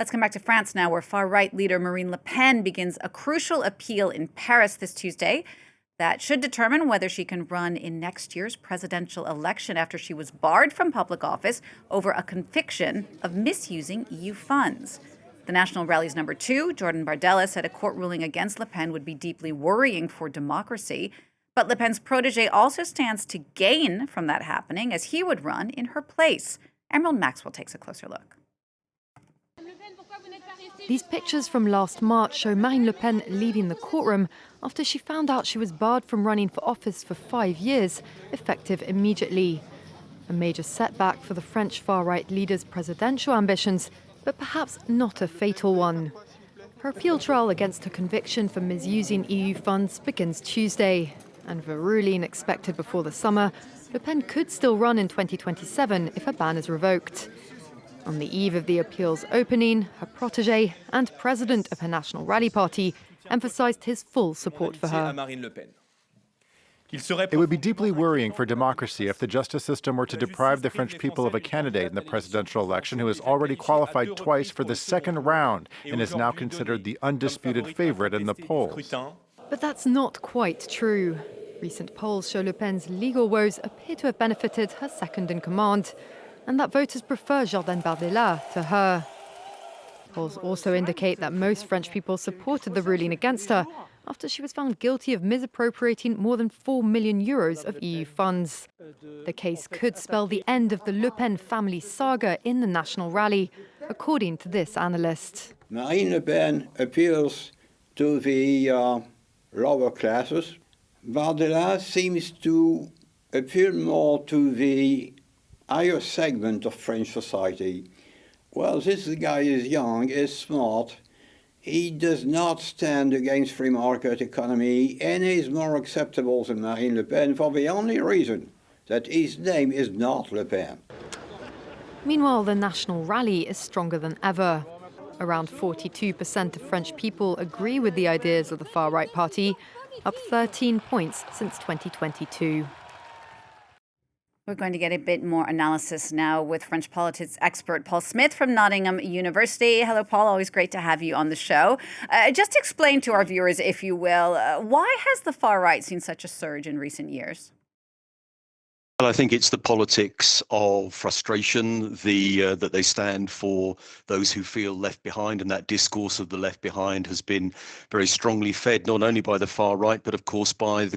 Let's come back to France now, where far-right leader Marine Le Pen begins a crucial appeal in Paris this Tuesday that should determine whether she can run in next year's presidential election after she was barred from public office over a conviction of misusing EU funds. The National Rally's number 2, Jordan Bardella, said a court ruling against Le Pen would be deeply worrying for democracy. But Le Pen's protege also stands to gain from that happening, as he would run in her place. Emerald Maxwell takes a closer look. These pictures from last March show Marine Le Pen leaving the courtroom after she found out she was barred from running for office for 5 years, effective immediately. A major setback for the French far-right leader's presidential ambitions, but perhaps not a fatal one. Her appeal trial against her conviction for misusing EU funds begins Tuesday. And with a ruling expected before the summer, Le Pen could still run in 2027 if her ban is revoked. On the eve of the appeal's opening, her protege and president of her National Rally Party emphasized his full support for her. It would be deeply worrying for democracy if the justice system were to deprive the French people of a candidate in the presidential election who has already qualified twice for the second round and is now considered the undisputed favorite in the polls. But that's not quite true. Recent polls show Le Pen's legal woes appear to have benefited her second-in-command, and that voters prefer Jordan Bardella to her. Polls also indicate that most French people supported the ruling against her after she was found guilty of misappropriating more than €4 million of EU funds. The case could spell the end of the Le Pen family saga in the National Rally, according to this analyst. Marine Le Pen appeals to the lower classes. Bardella seems to appeal more to the higher segment of French society. Well, this guy is young, is smart, he does not stand against free market economy, and is more acceptable than Marine Le Pen for the only reason that his name is not Le Pen. Meanwhile, the National Rally is stronger than ever. Around 42% of French people agree with the ideas of the far-right party, up 13 points since 2022. We're going to get a bit more analysis now with French politics expert Paul Smith from Nottingham University. Hello, Paul. Always great to have you on the show. Just explain to our viewers, if you will, why has the far right seen such a surge in recent years? Well, I think it's the politics of frustration, that they stand for those who feel left behind, and that discourse of the left behind has been very strongly fed not only by the far right, but of course by the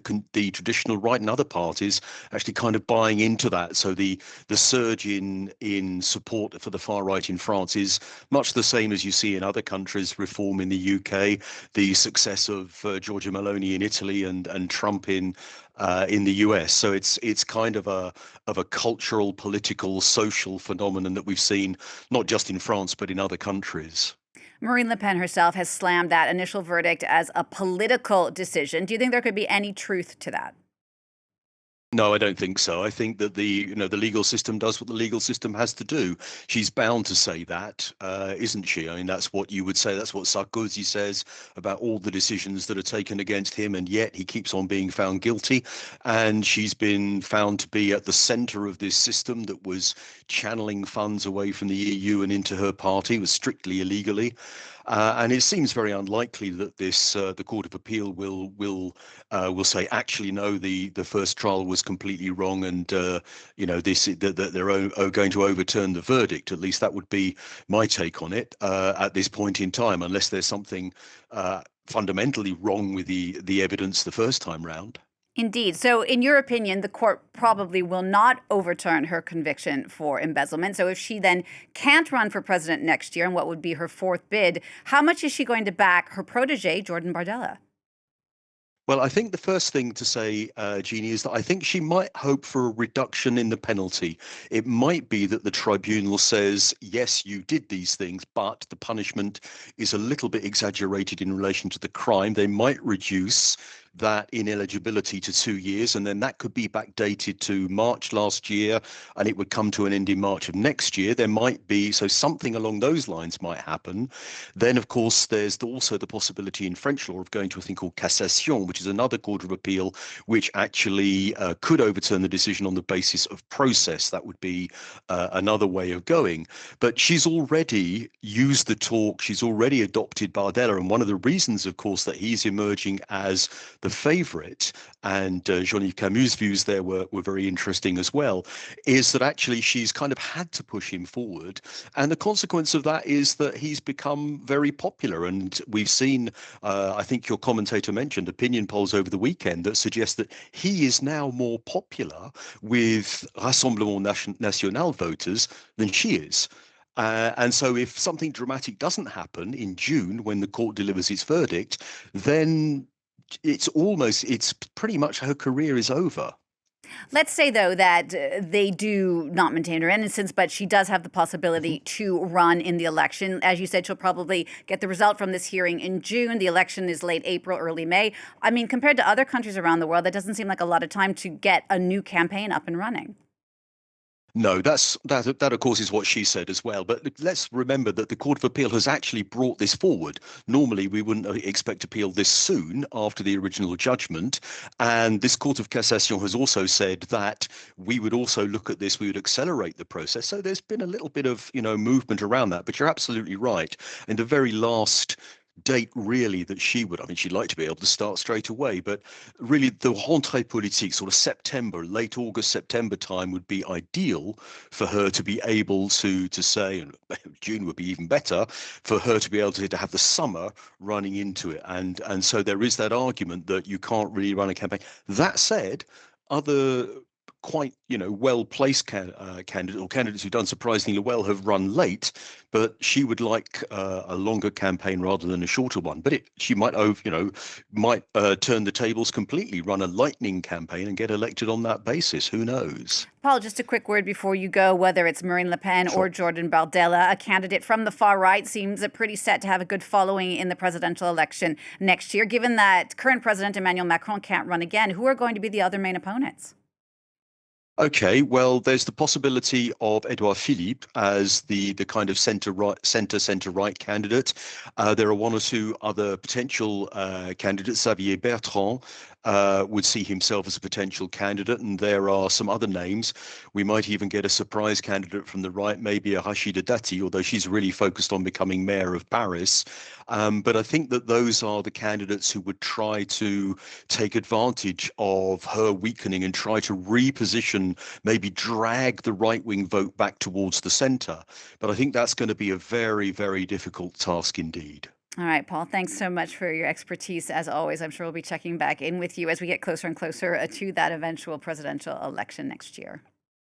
traditional right and other parties actually kind of buying into that. So the surge in support for the far right in France is much the same as you see in other countries, reform in the UK, the success of Giorgia Meloni in Italy and Trump in the US. So it's kind of a cultural, political, social phenomenon that we've seen not just in France but in other countries. Marine Le Pen herself has slammed that initial verdict as a political decision. Do you think there could be any truth to that? No, I don't think so. I think that the legal system does what the legal system has to do. She's bound to say that, isn't she? I mean, that's what you would say. That's what Sarkozy says about all the decisions that are taken against him, and yet he keeps on being found guilty. And she's been found to be at the centre of this system that was channeling funds away from the EU and into her party, was strictly illegally. And it seems very unlikely that the Court of Appeal will say, actually, no, the first trial was completely wrong, and that they're going to overturn the verdict. At least that would be my take on it at this point in time, unless there's something fundamentally wrong with the evidence the first time round. Indeed. So in your opinion, the court probably will not overturn her conviction for embezzlement. So if she then can't run for president next year, and what would be her fourth bid, how much is she going to back her protege, Jordan Bardella? Well, I think the first thing to say, Jeannie, is that I think she might hope for a reduction in the penalty. It might be that the tribunal says, yes, you did these things, but the punishment is a little bit exaggerated in relation to the crime. They might reduce that ineligibility to 2 years, and then that could be backdated to March last year, and it would come to an end in March of next year. There might be, so something along those lines might happen. Then, of course, there's also the possibility in French law of going to a thing called cassation, which is another court of appeal, which actually could overturn the decision on the basis of process. That would be another way of going. But she's already used the talk. She's already adopted Bardella. And one of the reasons, of course, that he's emerging as the favorite, and Jean-Yves Camus' views there were very interesting as well, is that actually she's kind of had to push him forward. And the consequence of that is that he's become very popular. And we've seen, I think your commentator mentioned opinion polls over the weekend that suggest that he is now more popular with Rassemblement National voters than she is. And so if something dramatic doesn't happen in June when the court delivers its verdict, then it's pretty much her career is over. Let's say, though, that they do not maintain her innocence, but she does have the possibility to run in the election. As you said, she'll probably get the result from this hearing in June. The election is late April, early May. I mean, compared to other countries around the world, that doesn't seem like a lot of time to get a new campaign up and running. No, that of course is what she said as well. But let's remember that the Court of Appeal has actually brought this forward. Normally, we wouldn't expect appeal this soon after the original judgment. And this Court of Cassation has also said that we would also look at this, we would accelerate the process. So there's been a little bit of, movement around that. But you're absolutely right. In the very last date really that she'd like to be able to start straight away, but really the rentrée politique, sort of September, late August, September time would be ideal for her to be able to say, and June would be even better, for her to be able to have the summer running into it. And so there is that argument that you can't really run a campaign. That said, other quite well-placed candidates or candidates who've done surprisingly well have run late, but she would like a longer campaign rather than a shorter one. But she might turn the tables completely, run a lightning campaign and get elected on that basis. Who knows? Paul, just a quick word before you go, whether it's Marine Le Pen or Jordan Bardella, a candidate from the far right, seems pretty set to have a good following in the presidential election next year. Given that current President Emmanuel Macron can't run again, who are going to be the other main opponents? Okay, well, there's the possibility of Edouard Philippe as the kind of centre-right candidate. There are one or two other potential candidates. Xavier Bertrand would see himself as a potential candidate, and there are some other names. We might even get a surprise candidate from the right, maybe a Rachida Dati, although she's really focused on becoming mayor of Paris. But I think that those are the candidates who would try to take advantage of her weakening and try to reposition, maybe drag the right-wing vote back towards the centre. But I think that's going to be a very, very difficult task indeed. All right, Paul, thanks so much for your expertise. As always, I'm sure we'll be checking back in with you as we get closer and closer to that eventual presidential election next year.